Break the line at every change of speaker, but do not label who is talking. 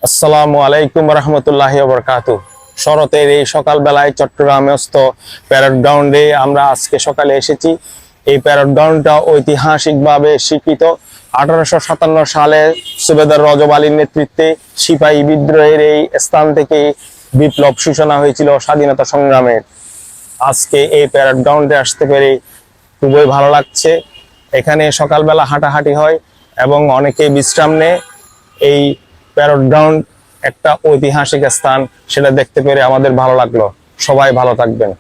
আসসালামু আলাইকুম রহমতুল্লাহি ওয়া বারাকাতুহু। শরতের এই সকালবেলায় চট্টগ্রামস্থ প্যারেড গ্রাউন্ডে আমরা আজকে সকালে এসেছি। এই প্যারেড গ্রাউন্ডটা ঐতিহাসিকভাবে স্বীকৃত। 1857 সালে সুবেদার রজব আলীর নেতৃত্বে সিপাহী বিদ্রোহের এই স্থান থেকে বিপ্লব সূচনা হয়েছিল স্বাধীনতা সংগ্রামের। আজকে এই প্যারেড গ্রাউন্ডে আসতে পেরে খুবই ভালো লাগছে। এখানে সকালবেলা হাঁটাহাঁটি হয় এবং অনেকে বিশ্রাম নেয়। এই প্যারেড গ্রাউন্ড একটা ঐতিহাসিক স্থান, সেটা দেখতে পেরে আমাদের ভালো লাগলো। সবাই ভালো থাকবেন।